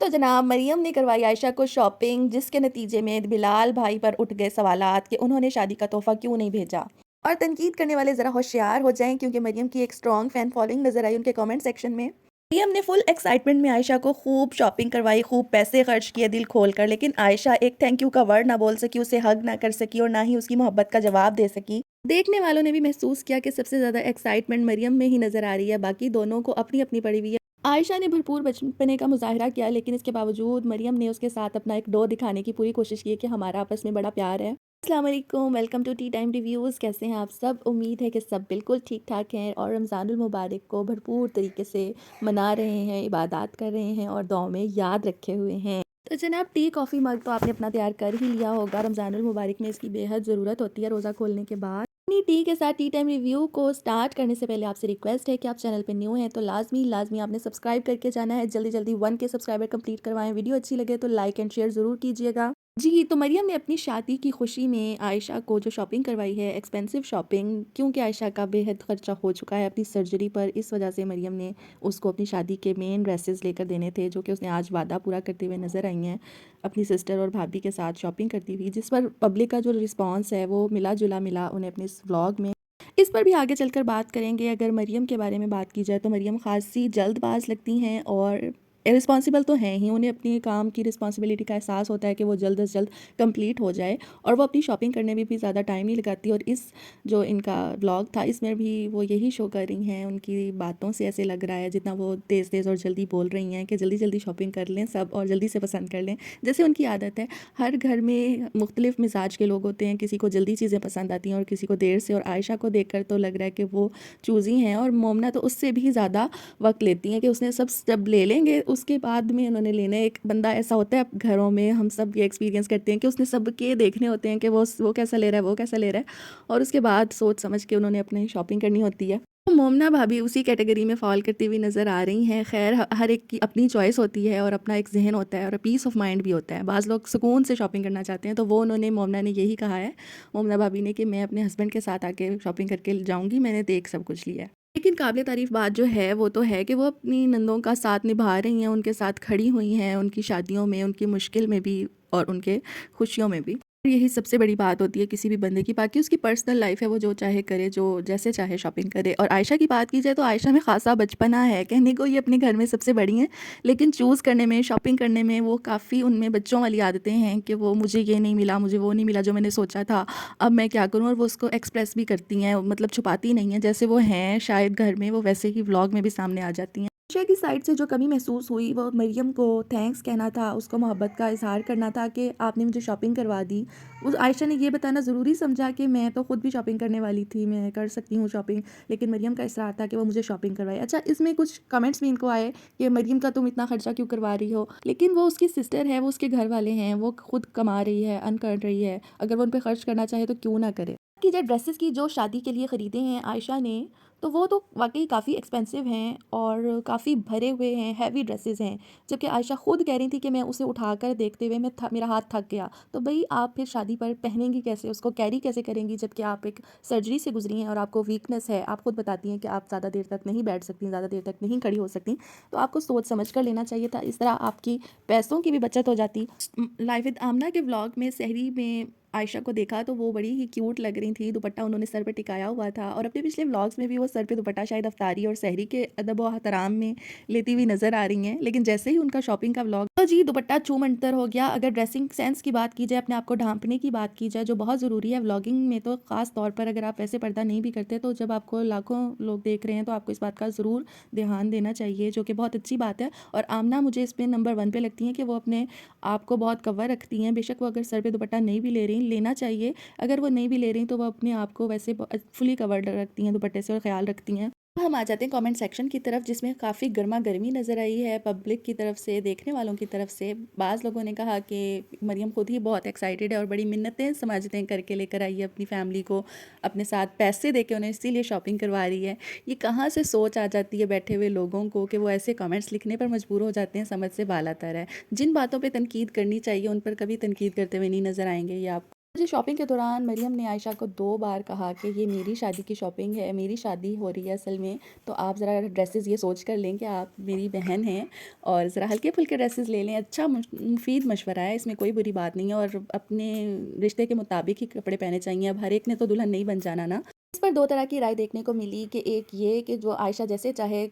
तो जनाब मरियम ने करवाई आयशा को शॉपिंग, जिसके नतीजे में बिलाल भाई पर उठ गए सवालात कि उन्होंने शादी का तोहफा क्यों नहीं भेजा। और तनकीद करने वाले ज़रा होशियार हो जाएं, क्योंकि मरियम की एक स्ट्रॉन्ग फैन फॉलोइंग नजर आई उनके कमेंट सेक्शन में। मरियम ने फुल एक्साइटमेंट में आयशा को खूब शॉपिंग करवाई, खूब पैसे खर्च किए दिल खोल कर, लेकिन आयशा एक थैंक यू का वर्ड ना बोल सकी, उसे हग ना कर सकी और ना ही उसकी मोहब्बत का जवाब दे सकी। देखने वालों ने भी महसूस किया कि सबसे ज़्यादा एक्साइटमेंट मरियम में ही नज़र आ रही है, बाकी दोनों को अपनी अपनी पड़ी हुई है। आयशा ने भरपूर बचपने का मुजाहरा किया, लेकिन इसके बावजूद मरियम ने उसके साथ अपना एक डो दिखाने की पूरी कोशिश की कि हमारा आपस में बड़ा प्यार है। अस्सलाम वालेकुम, welcome to tea time reviews. कैसे हैं आप सब? उम्मीद है कि सब बिल्कुल ठीक ठाक हैं और रमज़ानुल मुबारक को भरपूर तरीके से मना रहे हैं, इबादत कर रहे हैं और दुआ में याद रखे हुए हैं। तो जनाब टी कॉफ़ी मग तो आपने अपना तैयार कर ही लिया होगा। रमज़ानुल मुबारक में इसकी बेहद ज़रूरत होती है रोज़ा खोलने के बाद। अपनी टी के साथ टी टाइम रिव्यू को स्टार्ट करने से पहले आपसे रिक्वेस्ट है कि आप चैनल पे न्यू हैं तो लाजमी लाजमी आपने सब्सक्राइब करके जाना है। जल्दी जल्दी 1 के सब्सक्राइबर कंप्लीट करवाएं। वीडियो अच्छी लगे तो लाइक एंड शेयर ज़रूर कीजिएगा। जी, तो मरियम ने अपनी शादी की खुशी में आयशा को जो शॉपिंग करवाई है, एक्सपेंसिव शॉपिंग, क्योंकि आयशा का बेहद खर्चा हो चुका है अपनी सर्जरी पर, इस वजह से मरियम ने उसको अपनी शादी के मेन ड्रेसेस लेकर देने थे, जो कि उसने आज वादा पूरा करते हुए नज़र आई हैं अपनी सिस्टर और भाभी के साथ शॉपिंग करती हुई, जिस पर पब्लिक का जो रिस्पॉन्स है वो मिला जुला मिला उन्हें अपने इस व्लॉग में। इस पर भी आगे चलकर बात करेंगे। अगर मरियम के बारे में बात की जाए तो मरियम खासी जल्दबाज लगती हैं और रिस्पॉन्सिबल तो हैं ही। उन्हें अपने काम की रिस्पॉन्सिबिलिटी का एहसास होता है कि वो जल्द से जल्द कंप्लीट हो जाए, और वो अपनी शॉपिंग करने में भी ज़्यादा टाइम नहीं लगाती। और इस जो इनका व्लॉग था इसमें भी वो यही शो कर रही हैं। उनकी बातों से ऐसे लग रहा है जितना वो तेज़ तेज़ और जल्दी बोल रही हैं कि जल्दी जल्दी शॉपिंग कर लें सब और जल्दी से पसंद कर लें, जैसे उनकी आदत है। हर घर में मुख्तलिफ मिजाज के लोग होते हैं, किसी को जल्दी चीज़ें पसंद आती हैं और किसी को देर से। और आयशा को देखकर तो लग रहा है कि वो चूज़ी हैं, और मोमना तो उससे भी ज़्यादा वक्त लेती हैं कि उसने सब स्टेप ले लेंगे उसके बाद में उन्होंने लेने। एक बंदा ऐसा होता है घरों में, हम सब ये एक्सपीरियंस करते हैं कि उसने सबके देखने होते हैं कि वो कैसा ले रहा है, वो कैसा ले रहा है, और उसके बाद सोच समझ के उन्होंने अपनी शॉपिंग करनी होती है। तो मोमना भाभी उसी कैटेगरी में फॉल करती हुई नज़र आ रही हैं। खैर, हर एक की अपनी चॉइस होती है और अपना एक जहन होता है और पीस ऑफ माइंड भी होता है। बाज़ लोग सुकून से शॉपिंग करना चाहते हैं, तो वो उन्होंने मोमना ने यही कहा है, मोमना भाभी ने, कि मैं अपने हस्बैंड के साथ आके शॉपिंग करके जाऊँगी, मैंने देख सब कुछ लिया है। लेकिन काबिल तारीफ़ बात जो है वो तो है कि वो अपनी नंदों का साथ निभा रही हैं, उनके साथ खड़ी हुई हैं, उनकी शादियों में, उनकी मुश्किल में भी और उनके खुशियों में भी। यही सबसे बड़ी बात होती है किसी भी बंदे की। बाकी उसकी पर्सनल लाइफ है, वो जो चाहे करे, जो जैसे चाहे शॉपिंग करे। और आयशा की बात की जाए तो आयशा में ख़ासा बचपना है, कहने को ये अपने घर में सबसे बड़ी हैं, लेकिन चूज़ करने में, शॉपिंग करने में वो काफ़ी, उनमें बच्चों वाली आदतें हैं कि वो मुझे ये नहीं मिला, मुझे वो नहीं मिला जो मैंने सोचा था, अब मैं क्या करूँ। और वो उसको एक्सप्रेस भी करती हैं, मतलब छुपाती नहीं हैं। जैसे वो हैं शायद घर में, वो वैसे ही व्लॉग में भी सामने आ जाती हैं। आयशा की साइड से जो कमी महसूस हुई वो मरियम को थैंक्स कहना था, उसको मोहब्बत का इजहार करना था कि आपने मुझे शॉपिंग करवा दी। उस आयशा ने ये बताना ज़रूरी समझा कि मैं तो खुद भी शॉपिंग करने वाली थी, मैं कर सकती हूँ शॉपिंग, लेकिन मरियम का इसरार था कि वो मुझे शॉपिंग करवाए। अच्छा, इसमें कुछ कमेंट्स भी इनको आए कि मरियम का तुम इतना खर्चा क्यों करवा रही हो, लेकिन वो उसकी सिस्टर है, वो उसके घर वाले हैं, वो खुद कमा रही है, अर्न कर रही है, अगर वो उन पर खर्च करना चाहे तो क्यों ना करे। कि जो ड्रेसेस की जो शादी के लिए ख़रीदे हैं आयशा ने, तो वो तो वाकई काफ़ी एक्सपेंसिव हैं और काफ़ी भरे हुए हैं, हैवी ड्रेसेस हैं। जबकि आयशा खुद कह रही थी कि मैं उसे उठाकर देखते हुए मेरा हाथ थक गया। तो भाई आप फिर शादी पर पहनेंगी कैसे, उसको कैरी कैसे करेंगी, जबकि आप एक सर्जरी से गुजरी हैं और आपको वीकनेस है। आप खुद बताती हैं कि आप ज़्यादा देर तक नहीं बैठ सकती, ज़्यादा देर तक नहीं खड़ी हो सकती। तो आपको सोच समझ कर लेना चाहिए था, इस तरह आपकी पैसों की भी बचत हो जाती। लाइव विद आमना के व्लॉग में सहरी में आयशा को देखा तो वो बड़ी ही क्यूट लग रही थी, दुपट्टा उन्होंने सर पे टिकाया हुआ था, और अपने पिछले व्लॉग्स में भी वो सर पे दुपट्टा शायद अफ्तारी और सहरी के अदब व एहतराम में लेती हुई नज़र आ रही हैं। लेकिन जैसे ही उनका शॉपिंग का व्लॉग, तो जी दुपट्टा छूमंतर हो गया। अगर ड्रेसिंग सेंस की बात की जाए, अपने आप को ढांपने की बात की जाए, जो बहुत ज़रूरी है व्लॉगिंग में, तो ख़ास तौर पर अगर आप वैसे पर्दा नहीं भी करते, तो जब आपको लाखों लोग देख रहे हैं तो आपको इस बात का ज़रूर ध्यान देना चाहिए, जो कि बहुत अच्छी बात है। और आमना मुझे इसमें नंबर 1 पे लगती हैं कि वो अपने आप को बहुत कवर रखती हैं। बेशक वो अगर सर पे दुपट्टा नहीं भी ले रही, लेना चाहिए। अगर वो नहीं भी ले रही तो वो अपने आप को वैसे फुली कवर्ड रखती हैं दुपट्टे से और ख्याल रखती हैं। अब हम आ जाते हैं कमेंट सेक्शन की तरफ, जिसमें काफ़ी गर्मा गर्मी नज़र आई है पब्लिक की तरफ से, देखने वालों की तरफ से। बाज़ लोगों ने कहा कि मरियम खुद ही बहुत एक्साइटेड है और बड़ी मिन्नतें समाजतें करके लेकर आई है अपनी फैमिली को, अपने साथ पैसे दे के उन्हें इसीलिए शॉपिंग करवा रही है। ये कहाँ से सोच आ जाती है बैठे हुए लोगों को कि वो ऐसे कमेंट्स लिखने पर मजबूर हो जाते हैं, समझ से बालातर है। जिन बातों पर तनकीद करनी चाहिए उन पर कभी तनकीद करते हुए नहीं नज़र आएंगे ये आप। जी, शॉपिंग के दौरान मरियम ने आयशा को 2 बार कहा कि ये मेरी शादी की शॉपिंग है, मेरी शादी हो रही है असल में, तो आप ज़रा ड्रेसेस ये सोच कर लें कि आप मेरी बहन हैं और ज़रा हल्के-फुल्के ड्रेसेस ले लें। अच्छा मुफ़ीद मशवरा है, इसमें कोई बुरी बात नहीं है और अपने रिश्ते के मुताबिक ही कपड़े पहनने चाहिए। अब हर एक ने तो दुल्हन नहीं बन जाना ना। इस पर 2 तरह की राय देखने को मिली कि एक ये कि जो आयशा जैसे चाहे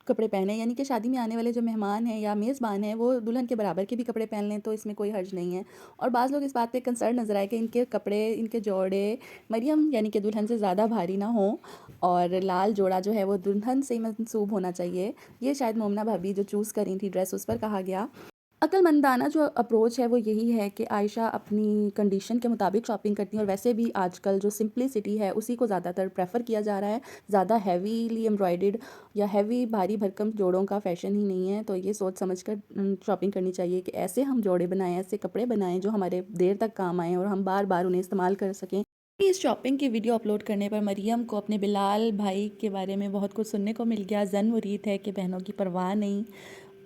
कपड़े पहने, यानी कि शादी में आने वाले जो मेहमान हैं या मेज़बान हैं वो दुल्हन के बराबर के भी कपड़े पहन लें तो इसमें कोई हर्ज नहीं है। और बाज़ लोग इस बात पे कंसर्न नज़र आए कि इनके कपड़े, इनके जोड़े मरियम यानी कि दुल्हन से ज़्यादा भारी ना हों और लाल जोड़ा जो है वो दुल्हन से ही मंसूब होना चाहिए। ये शायद मोमना भाभी जो चूज़ करी थी ड्रेस, उस पर कहा गया। अक्लमंदाना जो अप्रोच है वो यही है कि आयशा अपनी कंडीशन के मुताबिक शॉपिंग करती हैं और वैसे भी आजकल जो सिंपलिसिटी है उसी को ज़्यादातर प्रेफर किया जा रहा है। ज़्यादा हैवीली एम्ब्रॉयडर्ड या हैवी भारी भरकम जोड़ों का फ़ैशन ही नहीं है, तो ये सोच समझ कर शॉपिंग करनी चाहिए कि ऐसे हम जोड़े बनाएं, ऐसे कपड़े बनाएं जो हमारे देर तक काम आएँ और हम बार बार उन्हें इस्तेमाल कर सकें। इस शॉपिंग की वीडियो अपलोड करने पर मरियम को अपने बिलाल भाई के बारे में बहुत कुछ सुनने को मिल गया। ज़न मुरीद है कि बहनों की परवाह नहीं।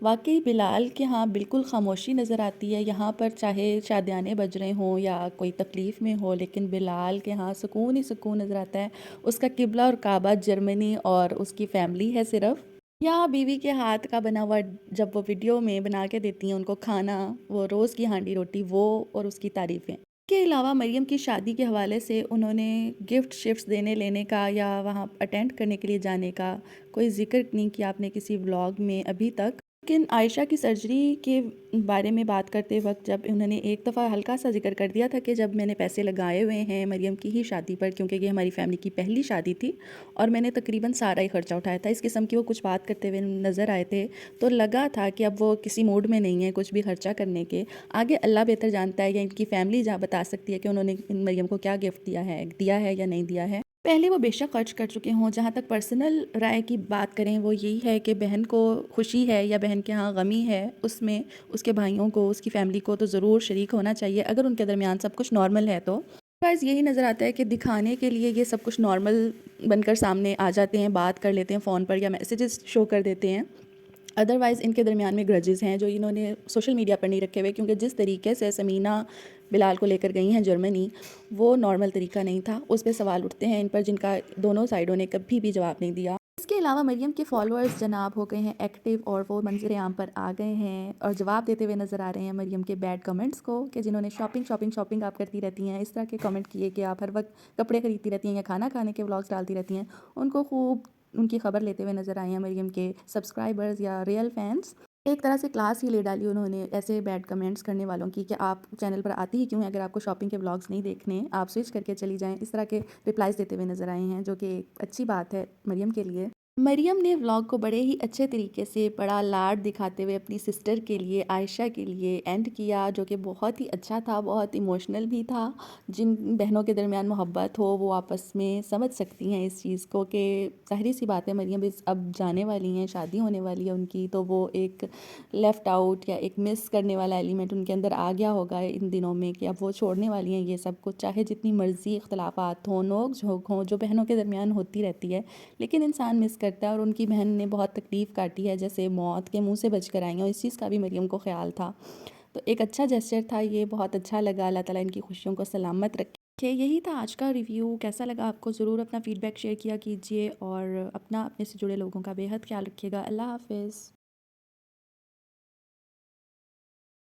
वाकई बिलाल के यहाँ बिल्कुल खामोशी नज़र आती है। यहाँ पर चाहे शादियाने बज रहे हों या कोई तकलीफ़ में हो, लेकिन बिलाल के यहाँ सुकून ही सुकून नज़र आता है। उसका किबला और काबा जर्मनी और उसकी फ़ैमिली है सिर्फ। या बीवी के हाथ का बना हुआ जब वो वीडियो में बना के देती हैं उनको खाना, वो रोज़ की हांडी रोटी, वो और उसकी तारीफ़ें। के अलावा मरियम की शादी के हवाले से उन्होंने गिफ्ट शिफ्ट्स देने लेने का या वहाँ अटेंड करने के लिए जाने का कोई ज़िक्र नहीं किया आपने किसी व्लॉग में अभी तक। लेकिन आयशा की सर्जरी के बारे में बात करते वक्त जब उन्होंने एक दफ़ा हल्का सा जिक्र कर दिया था कि जब मैंने पैसे लगाए हुए हैं मरियम की ही शादी पर, क्योंकि ये हमारी फैमिली की पहली शादी थी और मैंने तकरीबन सारा ही खर्चा उठाया था, इस किस्म की वो कुछ बात करते हुए नज़र आए थे। तो लगा था कि अब वो किसी मूड में नहीं है कुछ भी खर्चा करने के। आगे अल्लाह बेहतर जानता है या इनकी फ़ैमिली जहाँ बता सकती है कि उन्होंने मरियम को क्या गिफ्ट दिया है या नहीं दिया है। पहले वो बेशक खर्च कर चुके हों। जहाँ तक पर्सनल राय की बात करें वो यही है कि बहन को खुशी है या बहन के यहाँ गमी है, उसमें उसके भाइयों को, उसकी फ़ैमिली को तो ज़रूर शरीक होना चाहिए अगर उनके दरमियान सब कुछ नॉर्मल है तो। गाइस यही नज़र आता है कि दिखाने के लिए ये सब कुछ नॉर्मल बनकर सामने आ जाते हैं, बात कर लेते हैं फ़ोन पर या मैसेजेस शो कर देते हैं। अदरवाइज़ इनके दरमियान में ग्रजेस हैं जो इन्होंने सोशल मीडिया पर नहीं रखे हुए, क्योंकि जिस तरीके से समीना बिलाल को लेकर गई हैं जर्मनी, वो नॉर्मल तरीका नहीं था। उस पे सवाल उठते हैं इन पर जिनका दोनों साइडों ने कभी भी जवाब नहीं दिया। इसके अलावा मरियम के फॉलोअर्स जनाब हो गए हैं एक्टिव और वो मंजर आम पर आ गए हैं और जवाब देते हुए नज़र आ रहे हैं मरियम के बैड कमेंट्स को कि जिन्होंने शॉपिंग शॉपिंग शॉपिंग आप करती रहती हैं, इस तरह के कमेंट किए कि आप हर वक्त कपड़े खरीदती रहती हैं या खाना खाने के व्लॉग्स डालती रहती हैं, उनको खूब उनकी खबर लेते हुए नज़र आए हैं मरियम के सब्सक्राइबर्स या रियल फैंस। एक तरह से क्लास ही ले डाली उन्होंने ऐसे बैड कमेंट्स करने वालों की कि आप चैनल पर आती ही क्यों हैं अगर आपको शॉपिंग के व्लॉग्स नहीं देखने, आप स्विच करके चली जाएं। इस तरह के रिप्लाइज देते हुए नज़र आए हैं जो कि एक अच्छी बात है मरियम के लिए। मरियम ने व्लॉग को बड़े ही अच्छे तरीके से बड़ा लाड दिखाते हुए अपनी सिस्टर के लिए, आयशा के लिए एंड किया, जो कि बहुत ही अच्छा था, बहुत इमोशनल भी था। जिन बहनों के दरमियान मोहब्बत हो वो आपस में समझ सकती हैं इस चीज़ को कि ज़ाहिर सी बात है मरियम इस अब जाने वाली हैं, शादी होने वाली है उनकी, तो वो एक लेफ़्ट आउट या एक मिस करने वाला एलिमेंट उनके अंदर आ गया होगा इन दिनों में कि अब वो छोड़ने वाली हैं ये सब कुछ। चाहे जितनी मर्ज़ी इख्तलाफात हों, नोक झोंक हों, जो बहनों के दरमियान होती रहती है, लेकिन इंसान मिस करता है और उनकी बहन ने बहुत तकलीफ़ काटी है, जैसे मौत के मुंह से बच कर आई हैं, और इस चीज़ का भी मरियम को ख़्याल था। तो एक अच्छा जेस्चर था ये, बहुत अच्छा लगा। अल्लाह ताला इनकी खुशियों को सलामत रखे। यही था आज का रिव्यू। कैसा लगा आपको ज़रूर अपना फ़ीडबैक शेयर किया कीजिए और अपना अपने से जुड़े लोगों का बेहद ख्याल रखिएगा। अल्लाह हाफ़िज़।